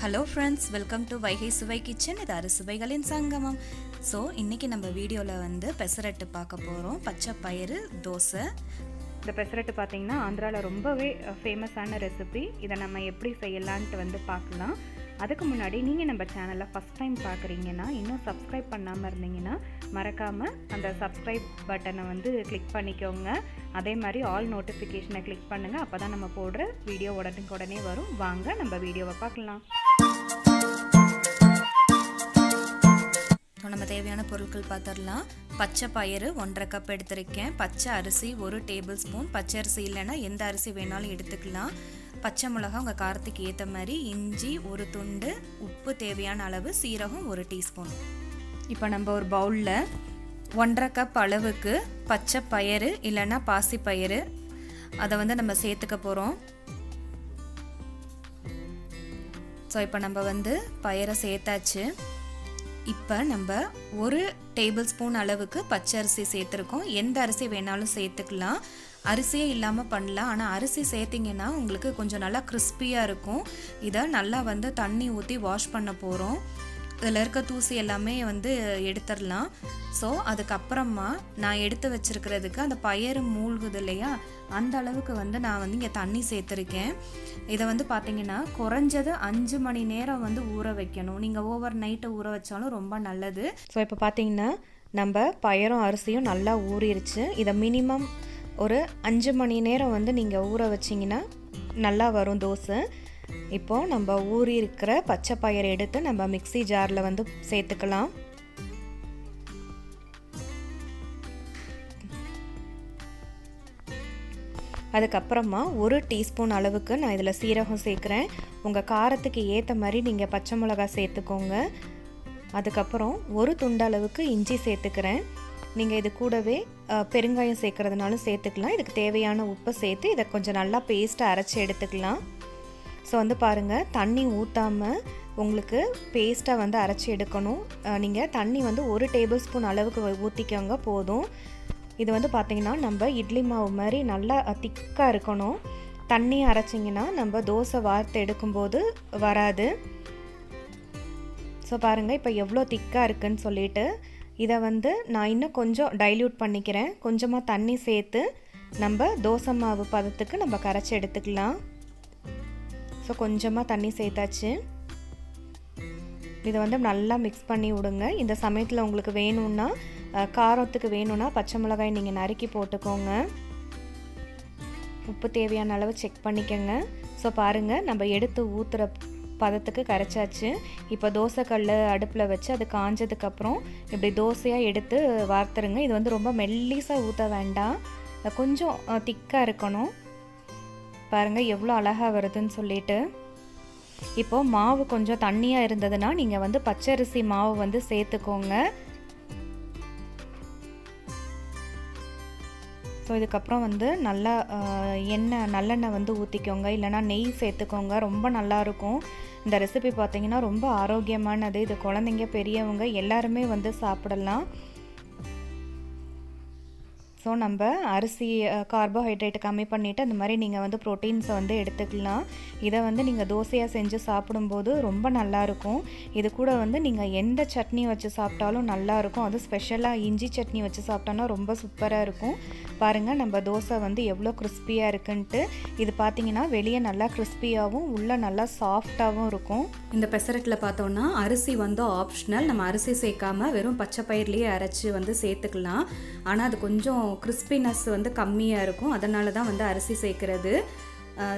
Hello friends, welcome to Vaigai சுவை kitchen. இது அறு சுவைகளின் சங்கமம். ஸோ இன்றைக்கி நம்ம வீடியோவில் வந்து பெசரட்டு பார்க்க போகிறோம். பச்சை பயிறு தோசை. இந்த பெசரட்டு பார்த்திங்கன்னா ஆந்திராவில் ரொம்பவே ஃபேமஸான ரெசிபி. இதை நம்ம எப்படி செய்யலான்ட்டு வந்து பார்க்கலாம். அதுக்கு முன்னாடி நீங்கள் நம்ம சேனலை ஃபஸ்ட் டைம் பார்க்குறீங்கன்னா, இன்னும் சப்ஸ்கிரைப் பண்ணாமல் இருந்தீங்கன்னா மறக்காமல் அந்த சப்ஸ்கிரைப் பட்டனை வந்து கிளிக் பண்ணிக்கோங்க. அதே மாதிரி ஆல் நோட்டிஃபிகேஷனை கிளிக் பண்ணுங்கள். அப்போ தான் நம்ம போடுற வீடியோ உடனே வரும். வாங்க நம்ம வீடியோவை பார்க்கலாம். நம்ம தேவையான பொருட்கள் பார்த்துடலாம். பச்சை பயிறு 1.5 கப் எடுத்திருக்கேன். பச்சை அரிசி 1 டேபிள் ஸ்பூன். பச்சை அரிசி இல்லைன்னா எந்த அரிசி வேணாலும் எடுத்துக்கலாம். பச்சை மிளகா உங்கள் காரத்துக்கு ஏற்ற மாதிரி, இஞ்சி 1 துண்டு, உப்பு தேவையான அளவு, சீரகம் 1 டீஸ்பூன். இப்போ நம்ம ஒரு பவுலில் 1.5 கப் அளவுக்கு பச்சை பயிறு இல்லைன்னா பாசி பயிறு அதை வந்து நம்ம சேர்த்துக்க போகிறோம். ஸோ இப்போ நம்ம வந்து பயிரை சேர்த்தாச்சு. இப்போ நம்ம 1 டேபிள் ஸ்பூன் அளவுக்கு பச்சை அரிசி சேர்த்துருக்கோம். எந்த அரிசி வேணாலும் சேர்த்துக்கலாம். அரிசியே இல்லாமல் பண்ணலாம். ஆனால் அரிசி சேர்த்திங்கன்னா உங்களுக்கு கொஞ்சம் நல்லா கிறிஸ்பியாக இருக்கும். இதை நல்லா வந்து தண்ணி ஊற்றி வாஷ் பண்ண போகிறோம். இதில் இருக்க தூசி எல்லாமே வந்து எடுத்துடலாம். ஸோ அதுக்கப்புறமா நான் எடுத்து வச்சுருக்கிறதுக்கு அந்த பயிறு மூழ்குது இல்லையா, அந்த அளவுக்கு வந்து நான் வந்து இங்கே தண்ணி சேர்த்துருக்கேன். இதை வந்து பார்த்திங்கன்னா குறைஞ்சது 5 மணி நேரம் வந்து ஊற வைக்கணும். நீங்கள் ஓவர் நைட்டை ஊற வச்சாலும் ரொம்ப நல்லது. ஸோ இப்போ பார்த்திங்கன்னா நம்ம பயிரும் அரிசியும் நல்லா ஊறிடுச்சு. இதை மினிமம் ஒரு 5 மணி நேரம் வந்து நீங்கள் ஊற வச்சிங்கன்னா நல்லா வரும் தோசை. இப்போது நம்ம ஊறி இருக்கிற பச்சை பயிரை எடுத்து நம்ம மிக்ஸி ஜாரில் வந்து சேர்த்துக்கலாம். அதுக்கப்புறமா 1 டீஸ்பூன் அளவுக்கு நான் இதில் சீரகம் சேர்க்குறேன். உங்கள் காரத்துக்கு ஏற்ற மாதிரி நீங்கள் பச்சை மிளகா சேர்த்துக்கோங்க. அதுக்கப்புறம் 1 துண்டு அளவுக்கு இஞ்சி சேர்த்துக்கிறேன். நீங்கள் இது கூடவே பெருங்காயம் சேர்க்குறதுனாலும் சேர்த்துக்கலாம். இதுக்கு தேவையான உப்பை சேர்த்து இதை கொஞ்சம் நல்லா பேஸ்ட்டாக அரைச்சி எடுத்துக்கலாம். ஸோ வந்து பாருங்கள், தண்ணி ஊற்றாமல் உங்களுக்கு பேஸ்ட்டாக வந்து அரைச்சி எடுக்கணும். நீங்கள் தண்ணி வந்து 1 டேபிள் ஸ்பூன் அளவுக்கு ஊற்றிக்கோங்க போதும். இது வந்து பார்த்திங்கன்னா நம்ம இட்லி மாவு மாதிரி நல்லா திக்காக இருக்கணும். தண்ணி அரைச்சிங்கன்னா நம்ம தோசை வார்த்து எடுக்கும்போது வராது. ஸோ பாருங்கள் இப்போ எவ்வளோ திக்காக இருக்குதுன்னு சொல்லிட்டு இதை வந்து நான் இன்னும் கொஞ்சம் டைல்யூட் பண்ணிக்கிறேன். கொஞ்சமாக தண்ணி சேர்த்து நம்ம தோசை மாவு பதத்துக்கு நம்ம கரைச்சி எடுத்துக்கலாம். ஸோ கொஞ்சமாக தண்ணி சேர்த்தாச்சு. இதை வந்து நல்லா மிக்ஸ் பண்ணி விடுங்க. இந்த சமயத்தில் உங்களுக்கு வேணும்னா காரத்துக்கு வேணும்னா பச்சை மிளகாய் நீங்கள் நறுக்கி போட்டுக்கோங்க. உப்பு தேவையான அளவு செக் பண்ணிக்கோங்க. ஸோ பாருங்கள், நம்ம எடுத்து ஊற்றுற பதத்துக்கு கரைச்சாச்சு. இப்போ தோசைக்கல் அடுப்பில் வச்சு அது காஞ்சதுக்கப்புறம் இப்படி தோசையாக எடுத்து வார்த்துருங்க. இது வந்து ரொம்ப மெல்லிசாக ஊற்ற வேண்டாம், கொஞ்சம் திக்காக இருக்கணும். பாருங்கள் எவ்வளோ அழகாக வருதுன்னு சொல்லிட்டு. இப்போது மாவு கொஞ்சம் தண்ணியாக இருந்ததுன்னா நீங்கள் வந்து பச்சரிசி மாவு வந்து சேர்த்துக்கோங்க. ஸோ இதுக்கப்புறம் வந்து நல்லா நல்லெண்ணெய் வந்து ஊற்றிக்கோங்க, இல்லைனா நெய் சேர்த்துக்கோங்க. ரொம்ப நல்லாயிருக்கும். இந்த ரெசிபி பார்த்திங்கன்னா ரொம்ப ஆரோக்கியமானது. இது குழந்தைங்க பெரியவங்க எல்லாருமே வந்து சாப்பிடலாம். ஸோ நம்ம அரிசி கார்போஹைட்ரேட் கம்மி பண்ணிவிட்டு அந்த மாதிரி நீங்கள் வந்து ப்ரோட்டீன்ஸை வந்து எடுத்துக்கலாம். இதை வந்து நீங்கள் தோசையாக செஞ்சு சாப்பிடும்போது ரொம்ப நல்லாயிருக்கும். இது கூட வந்து நீங்கள் எந்த சட்னி வச்சு சாப்பிட்டாலும் நல்லாயிருக்கும். அது ஸ்பெஷலாக இஞ்சி சட்னி வச்சு சாப்பிட்டோன்னா ரொம்ப சூப்பராக இருக்கும். பாருங்கள் நம்ம தோசை வந்து எவ்வளோ கிறிஸ்பியாக இருக்குன்ட்டு. இது பார்த்திங்கன்னா வெளியே நல்லா கிறிஸ்பியாகவும் உள்ளே நல்லா சாஃப்டாகவும் இருக்கும். இந்த பெசரட்டில் பார்த்தோன்னா அரிசி வந்து ஆப்ஷனல். நம்ம அரிசி சேர்க்காமல் வெறும் பச்சை பயிர்லேயே அரைச்சி வந்து சேர்த்துக்கலாம். ஆனால் அது கொஞ்சம் கிறிஸ்பினஸ் வந்து கம்மியாக இருக்கும். அதனால தான் வந்து அரிசி சேர்க்குறது.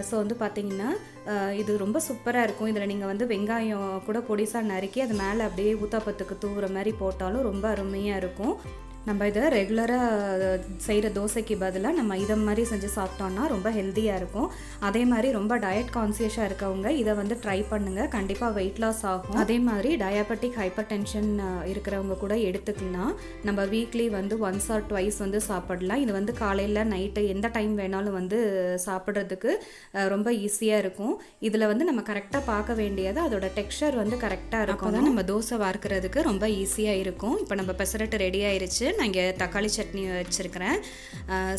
ஸோ வந்து பார்த்திங்கன்னா இது ரொம்ப சூப்பராக இருக்கும். இதில் நீங்கள் வந்து வெங்காயம் கூட பொடிசாக நறுக்கி அது மேலே அப்படியே ஊத்தாப்பத்துக்கு தூவுற மாதிரி போட்டாலும் ரொம்ப அருமையாக இருக்கும். நம்ம இதை ரெகுலராக செய்கிற தோசைக்கு பதிலாக நம்ம இதை மாதிரி செஞ்சு சாப்பிட்டோன்னா ரொம்ப ஹெல்த்தியாக இருக்கும். அதே மாதிரி ரொம்ப டயட் கான்சியஸாக இருக்கவங்க இதை வந்து ட்ரை பண்ணுங்கள். கண்டிப்பாக வெயிட் லாஸ் ஆகும். அதே மாதிரி டயாபெட்டிக் ஹைப்பர்டென்ஷன் இருக்கிறவங்க கூட எடுத்துக்கலாம். நம்ம வீக்லி வந்து 1 or 2 வந்து சாப்பிடலாம். இது வந்து காலையில் நைட்டு எந்த டைம் வேணாலும் வந்து சாப்பிட்றதுக்கு ரொம்ப ஈஸியாக இருக்கும். இதில் வந்து நம்ம கரெக்டாக பார்க்க வேண்டியது அதோட டெக்ஸ்சர் வந்து கரெக்டாக இருக்கும். தான் நம்ம தோசை வார்க்கிறதுக்கு ரொம்ப ஈஸியாக இருக்கும். இப்போ நம்ம பெசரட்டு ரெடி ஆயிடுச்சு. நான் இங்கே தக்காளி சட்னி வச்சுருக்கிறேன்.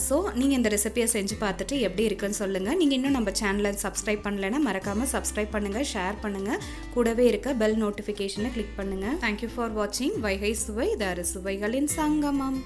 ஸோ நீங்கள் இந்த ரெசிபியை செஞ்சு பார்த்துட்டு எப்படி இருக்குன்னு சொல்லுங்கள். நீங்கள் இன்னும் நம்ம சேனலை சப்ஸ்கிரைப் பண்ணலைன்னா மறக்காமல் சப்ஸ்கிரைப் பண்ணுங்கள், ஷேர் பண்ணுங்கள், கூடவே இருக்க பெல் நோட்டிஃபிகேஷனை கிளிக் பண்ணுங்கள். தேங்க்யூ ஃபார் வாட்சிங் வைகை சுவை, இது சுவைகளின் சங்கமம்.